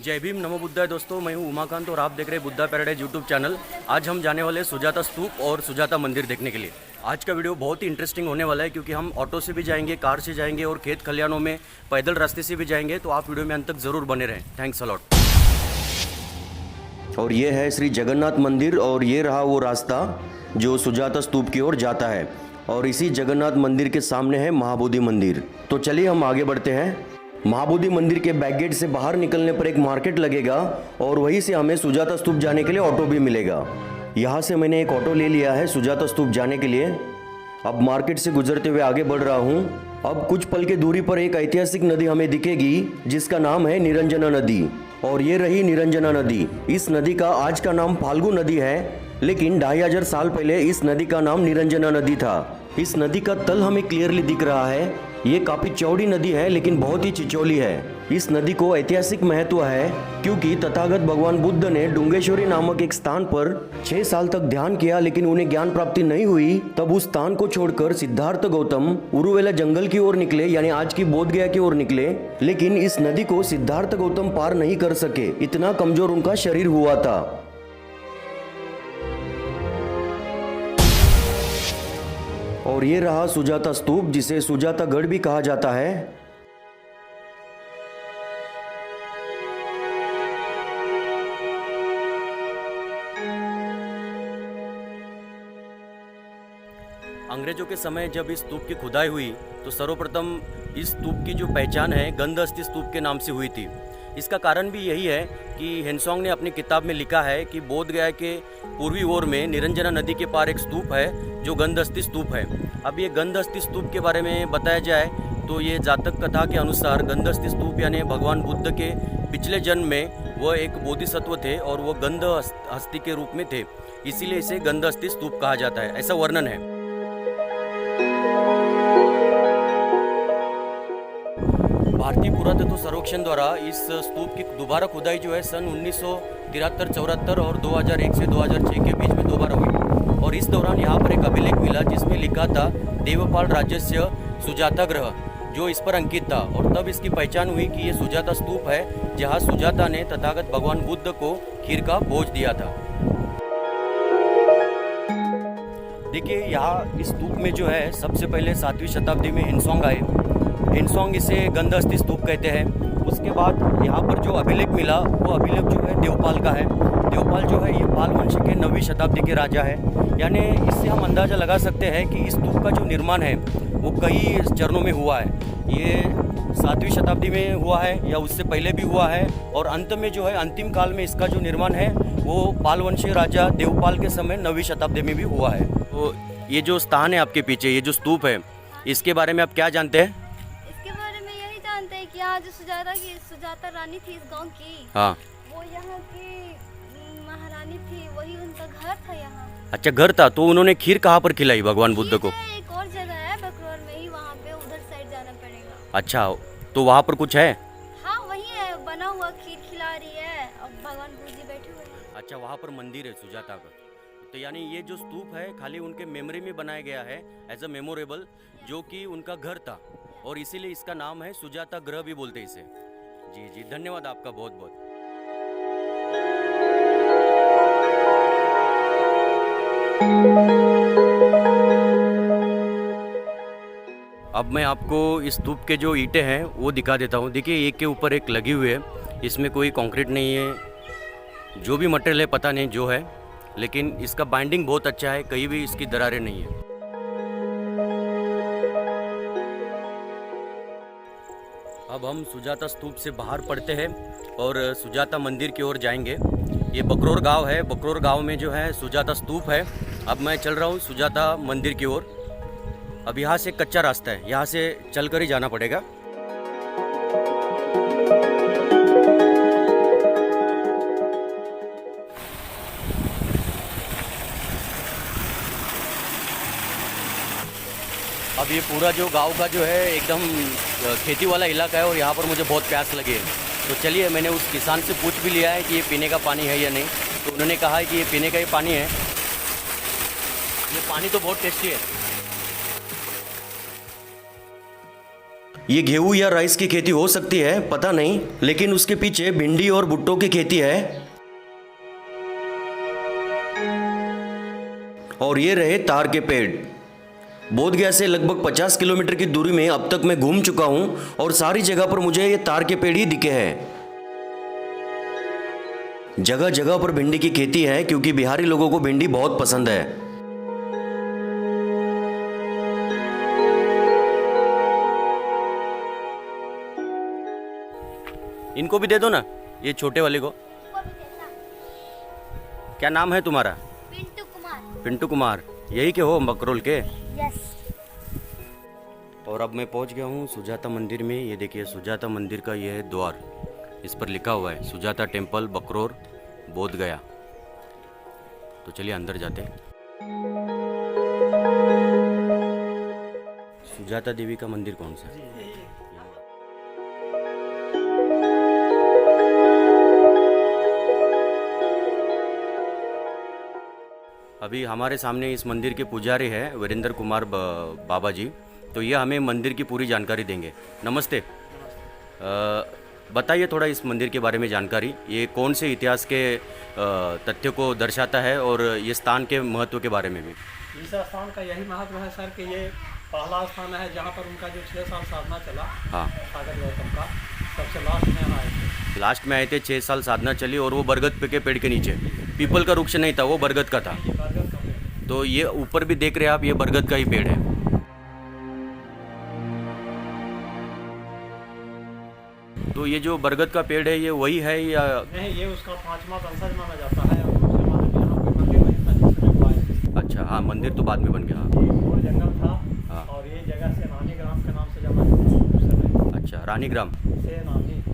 जय भीम नमो बुद्धाय दोस्तों, मैं हूं उमाकांत और आप देख रहे हैं बुद्धा पैराडाइज यूट्यूब चैनल। आज हम जाने वाले हैं सुजाता स्तूप और सुजाता मंदिर देखने के लिए। आज का वीडियो बहुत ही इंटरेस्टिंग होने वाला है क्योंकि हम ऑटो से भी जाएंगे, कार से जाएंगे और खेत खलिहानों में पैदल रास्ते से भी जाएंगे। तो आप वीडियो में अंत तक ज़रूर बने रहें। Thanks a lot. और ये है श्री जगन्नाथ मंदिर और ये रहा वो रास्ता जो सुजाता स्तूप की ओर जाता है। और इसी जगन्नाथ मंदिर के सामने है महाबोधि मंदिर। तो चलिए हम आगे बढ़ते हैं। महाबोधि मंदिर के बैक गेट से बाहर निकलने पर एक मार्केट लगेगा और वहीं से हमें सुजाता स्तूप जाने के लिए ऑटो भी मिलेगा। यहाँ से मैंने एक ऑटो ले लिया है सुजाता स्तूप जाने के लिए। अब मार्केट से गुजरते हुए आगे बढ़ रहा हूँ। अब कुछ पल की दूरी पर एक ऐतिहासिक नदी हमें दिखेगी जिसका नाम है निरंजना नदी। और ये रही निरंजना नदी। इस नदी का आज का नाम फाल्गु नदी है, लेकिन 2500 साल पहले इस नदी का नाम निरंजना नदी था। इस नदी का तल हमें क्लियरली दिख रहा है। ये काफी चौड़ी नदी है लेकिन बहुत ही चिचोली है। इस नदी को ऐतिहासिक महत्व है क्योंकि तथागत भगवान बुद्ध ने डुंगेश्वरी नामक एक स्थान पर 6 साल तक ध्यान किया, लेकिन उन्हें ज्ञान प्राप्ति नहीं हुई। तब उस स्थान को छोड़कर सिद्धार्थ गौतम उरुवेला जंगल की ओर निकले, यानी आज की बोध गया की ओर निकले। लेकिन इस नदी को सिद्धार्थ गौतम पार नहीं कर सके, इतना कमजोर उनका शरीर हुआ था। और ये रहा सुजाता स्तूप, जिसे सुजाता गढ़ भी कहा जाता है। अंग्रेजों के समय जब इस स्तूप की खुदाई हुई तो सर्वप्रथम इस स्तूप की जो पहचान है गंधहस्ती स्तूप के नाम से हुई थी। इसका कारण भी यही है कि हेनसोंग ने अपनी किताब में लिखा है कि बोध गया के पूर्वी ओर में निरंजना नदी के पार एक स्तूप है जो गंधहस्ती स्तूप है। अब ये गंधहस्ती स्तूप के बारे में बताया जाए तो ये जातक कथा के अनुसार गंधहस्ती स्तूप यानी भगवान बुद्ध के पिछले जन्म में वह एक बोधिसत्व थे और वह गंध हस्ती के रूप में थे, इसीलिए इसे गंधहस्ती स्तूप कहा जाता है, ऐसा वर्णन है। भारतीय पुरातत्व सर्वेक्षण द्वारा इस स्तूप की दोबारा खुदाई जो है सन 1973-74 और 2001 से 2006 के बीच में दोबारा हुई। और इस दौरान यहाँ पर एक अभिलेख मिला जिसमें लिखा था देवपाल राज्यस्य सुजाता ग्रह, जो इस पर अंकित था। और तब इसकी पहचान हुई कि ये सुजाता स्तूप है जहाँ सुजाता ने तथागत भगवान बुद्ध को खीर का भोज दिया था। देखिए यहाँ इस स्तूप में जो है सबसे पहले 7वीं शताब्दी में हिनसोंग आए। हिनसोंग इसे गंधहस्ती स्तूप कहते हैं। उसके बाद यहाँ पर जो अभिलेख मिला वो अभिलेख जो है देवपाल का है। देवपाल जो है ये पाल वंश के 9वीं शताब्दी के राजा है। यानी इससे हम अंदाज़ा लगा सकते हैं कि इस स्तूप का जो निर्माण है वो कई चरणों में हुआ है। ये 7वीं शताब्दी में हुआ है या उससे पहले भी हुआ है, और अंत में जो है अंतिम काल में इसका जो निर्माण है वो पाल वंशीय राजा देवपाल के समय 9वीं शताब्दी में भी हुआ है। तो ये जो स्थान है आपके पीछे, ये जो स्तूप है, इसके बारे में आप क्या जानते हैं? कि यहाँ जो सुजाता रानी थी इस गांव की, हाँ, वो यहाँ की महारानी थी, वही उनका घर था यहाँ। अच्छा, घर था। तो उन्होंने खीर कहाँ पर खिलाई भगवान बुद्ध को? एक और जगह है बकरोर में ही, वहाँ पे उधर साइड जाना पड़ेगा। अच्छा, तो वहाँ पर कुछ है? हाँ वही है, बना हुआ खीर खिला रही है और भगवान बुद्ध जी बैठे हुए हैं। अच्छा, वहाँ पर मंदिर है सुजाता का। तो यानी ये जो स्तूप है खाली उनके मेमोरी में बनाया गया है एज अ मेमोरेबल, जो कि उनका घर था, और इसीलिए इसका नाम है सुजाता ग्रह भी बोलते हैं इसे। जी जी, धन्यवाद आपका बहुत बहुत। अब मैं आपको इस स्तूप के जो ईंटें हैं वो दिखा देता हूँ। देखिए एक के ऊपर एक लगी हुई है, इसमें कोई कंक्रीट नहीं है, जो भी मटेरियल है पता नहीं जो है, लेकिन इसका बाइंडिंग बहुत अच्छा है, कहीं भी इसकी दरारें नहीं है। अब हम सुजाता स्तूप से बाहर पड़ते हैं और सुजाता मंदिर की ओर जाएंगे। ये बकरोर गांव है, बकरोर गांव में जो है सुजाता स्तूप है। अब मैं चल रहा हूँ सुजाता मंदिर की ओर। अब यहाँ से कच्चा रास्ता है, यहाँ से चलकर ही जाना पड़ेगा। अब ये पूरा जो गांव का जो है एकदम खेती वाला इलाका है और यहाँ पर मुझे बहुत प्यास लगी है। तो चलिए, मैंने उस किसान से पूछ भी लिया है कि ये पीने का पानी है या नहीं। तो उन्होंने कहा है कि ये पीने का ही पानी है। ये पानी तो बहुत टेस्टी है। ये गेहूं या राइस की खेती हो सकती है पता नहीं, लेकिन उसके पीछे भिंडी और भुट्टो की खेती है। और ये रहे तार के पेड़। बोधगया से लगभग 50 किलोमीटर की दूरी में अब तक मैं घूम चुका हूं और सारी जगह पर मुझे ये तार के पेड़ ही दिखे हैं। जगह जगह पर भिंडी की खेती है क्योंकि बिहारी लोगों को भिंडी बहुत पसंद है। इनको भी दे दो ना, ये छोटे वाले को। इनको भी देना। क्या नाम है तुम्हारा? पिंटू कुमार। पिंटू कुमार। यही के हो बकरोल के? यस। और अब मैं पहुंच गया हूं सुजाता मंदिर में। ये देखिए सुजाता मंदिर का यह है द्वार, इस पर लिखा हुआ है सुजाता टेम्पल बकरोर बोधगया। तो चलिए अंदर जाते हैं। सुजाता देवी का मंदिर कौन सा है? अभी हमारे सामने इस मंदिर के पुजारी हैं वीरेंद्र कुमार बाबा जी। तो ये हमें मंदिर की पूरी जानकारी देंगे। नमस्ते। बताइए थोड़ा इस मंदिर के बारे में जानकारी। ये कौन से इतिहास के तथ्य को दर्शाता है और ये स्थान के महत्व के बारे में भी। इस स्थान का यही महत्व है सर कि ये पहला स्थान है जहाँ पर उनका जो 6 साल साधना चला। हाँ, सागर गौतम का सबसे लास्ट में यहाँ आए थे। लास्ट में आए थे, 6 साल साधना चली और वो बरगद के पेड़ के नीचे। पीपल का वृक्ष नहीं था, वो बरगद का था। ये बरगद का पेड़। तो ये ऊपर भी देख रहे हैं आप, ये बरगद का ही पेड़ है। तो ये जो बरगद का पेड़ है ये वही है या नहीं, ये उसका 5वां वंशज माना जाता है। और उसके बाद में यहाँ कोई मंदिर नहीं था जिसमें वो आए थे। अच्छा, हाँ मंदिर तो बाद में बन गया। ये घोर जंगल था। हाँ। और ये जगह सेनानी ग्राम के नाम से जाना जाता है उस समय। अच्छा, रानी ग्राम,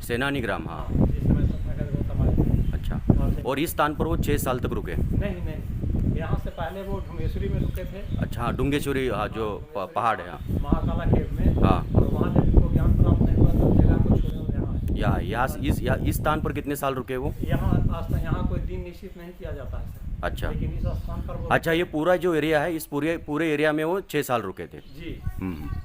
सेनानी ग्राम। हाँ, जिस समय सागर गौतम आए थे। अच्छा। और इस स्थान पर वो 6 साल तक रुके? नहीं, यहाँ से पहले वो ढुंगेश्वरी में रुके थे। अच्छा, हाँ डुंगेश्वरी, हाँ जो पहाड़ है। हाँ, महाकाला केव में। हाँ। और वहाँ जब इनको ज्ञान प्राप्त नहीं हुआ तो जगह को छोड़े और यहाँ आए। यहाँ इस स्थान पर कितने साल रुके वो? यहाँ कोई दिन निश्चित नहीं किया जाता है सर। अच्छा, लेकिन इस स्थान पर वो अच्छा ये पूरा जो एरिया है, इस पूरे एरिया में वो 6 साल रुके थे। जी।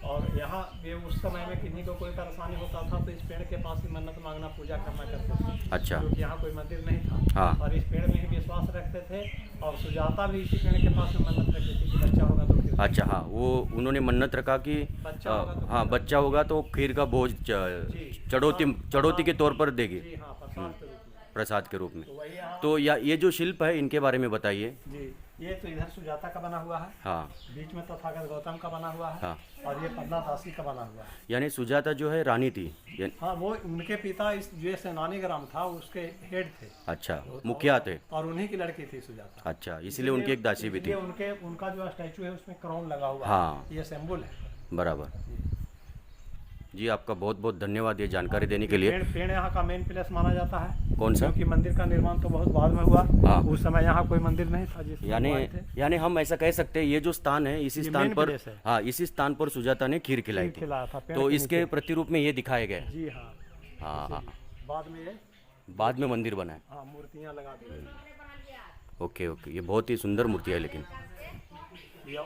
और यहाँ ये उस समय में किन्हीं को कोई परेशानी होता था तो इस पेड़ के पास ही मन्नत मांगना, पूजा करना करते थे। अच्छा। क्योंकि यहाँ कोई मंदिर नहीं था। हाँ। और इस पेड़ में ही विश्वास रखते थे। और सुजाता भी इसी पेड़ के पास में मन्नत रखती थी कि बच्चा होगा तो खीर। अच्छा, हाँ वो उन्होंने मन्नत रखा कि बच्चा होगा तो हाँ बच्चा होगा तो खीर का भोज चढ़ौती के तौर पर देगी, जी हाँ, प्रसाद के रूप में। प्रसाद के रूप में। तो वही यहाँ तो ये जो शिल्प है इनके बारे में बताइए। जी, ये तो इधर सुजाता का बना हुआ है। हाँ, बीच में तथागत गौतम का बना हुआ है। हाँ। और ये पन्ना दासी का बना हुआ है। यानी सुजाता जो है रानी थी हाँ, वो उनके पिता इस जो सेनानी ग्राम था उसके हेड थे। अच्छा, मुखिया थे। और उन्हीं की लड़की थी सुजाता। अच्छा, इसीलिए उनकी एक दासी भी थी। इसलिए उनका जो स्टैचू है उसमें क्राउन लगा हुआ हाँ। है। ये सिंबल है। बराबर। जी आपका बहुत बहुत धन्यवाद ये जानकारी देने के लिए। पेड़ यहाँ का मेन प्लेस माना जाता है। कौन सा? क्योंकि मंदिर का निर्माण तो बहुत बाद में हुआ। हाँ। उस समय यहाँ कोई मंदिर नहीं था जिस यानी हम ऐसा कह सकते हैं ये जो स्थान है इसी स्थान main पर, place है। हाँ इसी स्थान पर सुजाता ने खीर खिलाई थी। खिलाया था पेड़ तो के इसके प्रतिरूप में ये दिखाया गया है। जी हाँ। हाँ हाँ, बाद में ये बाद में मंदिर बना है। हाँ मूर्तियाँ लगा दी। ओके ओके, ये बहुत ही सुंदर मूर्ति है लेकिन। ये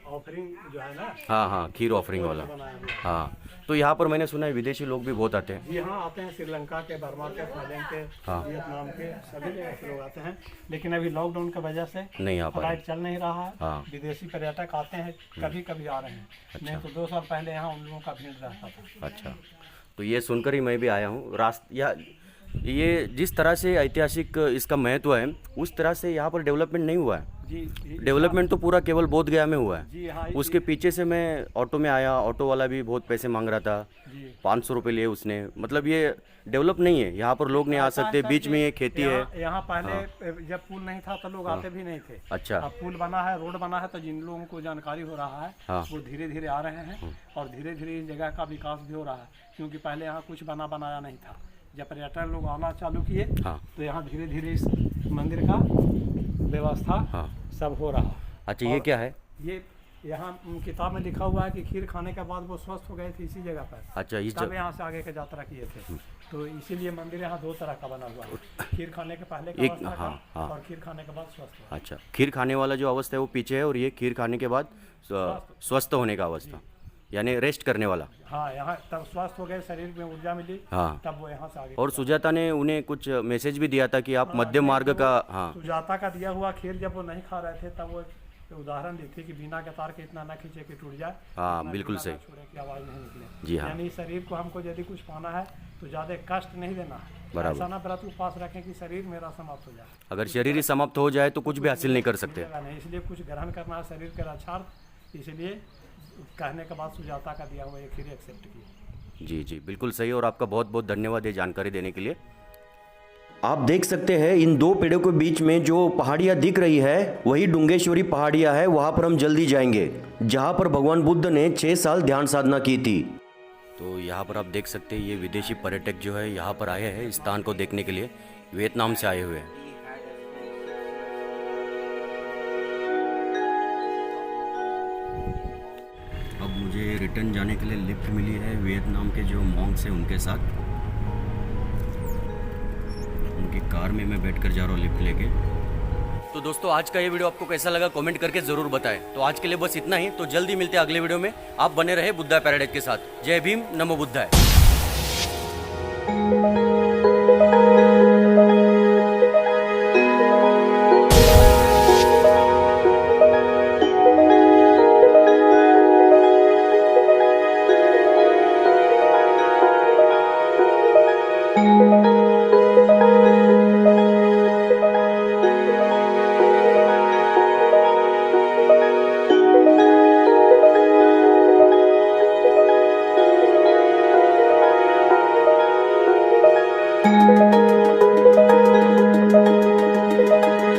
ऑफरिंग जो है ना। हाँ हाँ, खीर ऑफरिंग वाला। बनाया हुआ है। हाँ, तो यहाँ पर मैंने सुना है विदेशी लोग भी बहुत आते हैं। जी हाँ, आते हैं श्रीलंका के, बर्मा के, थाईलैंड के, हाँ। वियतनाम के, सभी जगह से लोग आते हैं। लेकिन अभी लॉकडाउन की वजह से नहीं आ पा रहे। फ्लाइट चल नहीं रहा है। हाँ। विदेशी पर्यटक आते हैं, कभी कभी आ रहे हैं। नहीं तो 2 साल पहले यहाँ उन लोगों का भीड़ रहता था। अच्छा, तो ये सुनकर ही मैं भी आया हूँ। ये जिस तरह से ऐतिहासिक इसका महत्व है उस तरह से यहाँ पर डेवलपमेंट नहीं हुआ है। जी, डेवलपमेंट तो पूरा केवल बोधगया में हुआ है। जी हाँ। उसके पीछे से मैं ऑटो में आया, ऑटो वाला भी बहुत पैसे मांग रहा था। जी। 500 रुपये लिए उसने। मतलब ये डेवलप नहीं है, यहाँ पर लोग नहीं आ सकते, बीच में ये खेती है। यहाँ पहले जब पुल नहीं था तो लोग आते भी नहीं थे। अच्छा। अब पुल बना है, रोड बना है, तो जिन लोगों को जानकारी हो रहा है हाँ। वो धीरे धीरे आ रहे हैं। और धीरे धीरे इस जगह का विकास भी हो रहा है। क्योंकि पहले यहाँ कुछ बनाया नहीं था। जब पर्यटन लोग आना चालू किए हाँ। तो यहाँ धीरे धीरे इस मंदिर का व्यवस्था हाँ। सब हो रहा। अच्छा, ये क्या है? ये यहाँ किताब में लिखा हुआ है कि खीर खाने के बाद वो स्वस्थ हो गए थे इसी जगह पर। अच्छा, इस तब यहाँ से आगे की यात्रा किए थे। तो इसीलिए मंदिर यहाँ 2 तरह का बना हुआ है। खीर खाने के पहले का अवस्था हाँ, का हाँ। और खीर खाने के बाद स्वस्थ हुआ। अच्छा, खीर खाने वाला जो अवस्था है वो पीछे है और ये खीर खाने के बाद स्वस्थ होने का अवस्था। यानी रेस्ट करने वाला। हाँ, यहाँ तब स्वस्थ हो गए, शरीर में ऊर्जा मिली, हाँ। तब वो यहाँ से आगे। और सुजाता ने उन्हें कुछ मैसेज भी दिया था कि आप मध्यम मार्ग का। हाँ सुजाता का दिया हुआ खीर जब वो नहीं खा रहे थे तब वो एक उदाहरण दी थी कि बिना के तार के इतना ना खींचे कि टूट जाए। हाँ, इतना बिल्कुल ढीला ना सही। छोड़े कि आवाज़ नहीं निकले। जी हाँ। यानी शरीर को हमको यदि कुछ पाना है तो ज़्यादा कष्ट नहीं देना है। बराबर। ऐसा ना व्रत उपवास रखें कि शरीर मेरा समाप्त हो जाए। अगर शरीर ही समाप्त हो जाए तो कुछ भी हासिल नहीं कर सकते। मिलेगा नहीं, इसलिए कुछ ग्रहण करना है शरीर के रक्षार्थ। इसलिए कहने के बाद सुजाता का दिया हुआ ये खीर एक्सेप्ट की। जी जी, बिल्कुल सही। और आपका बहुत बहुत धन्यवाद ये जानकारी देने के लिए। आप देख सकते हैं इन दो पेड़ों के बीच में जो पहाड़ियाँ दिख रही है वही डुंगेश्वरी पहाड़ियाँ है। वहाँ पर हम जल्दी जाएंगे जहाँ पर भगवान बुद्ध ने 6 साल ध्यान साधना की थी। तो यहाँ पर आप देख सकते हैं ये विदेशी पर्यटक जो है यहाँ पर आए हैं इस स्थान को देखने के लिए, वियतनाम से आए हुए हैं। अब मुझे रिटर्न जाने के लिए लिफ्ट मिली है वियतनाम के जो मॉन्क्स हैं उनके साथ। उनकी कार में मैं बैठकर जा रहा हूँ लिफ्ट लेके। तो दोस्तों आज का ये वीडियो आपको कैसा लगा कमेंट करके ज़रूर बताएं। तो आज के लिए बस इतना ही। तो जल्दी मिलते हैं अगले वीडियो में। आप बने रहे बुद्धा पैराडाइज के साथ। जय भीम, नमो बुद्धाय। Thank you.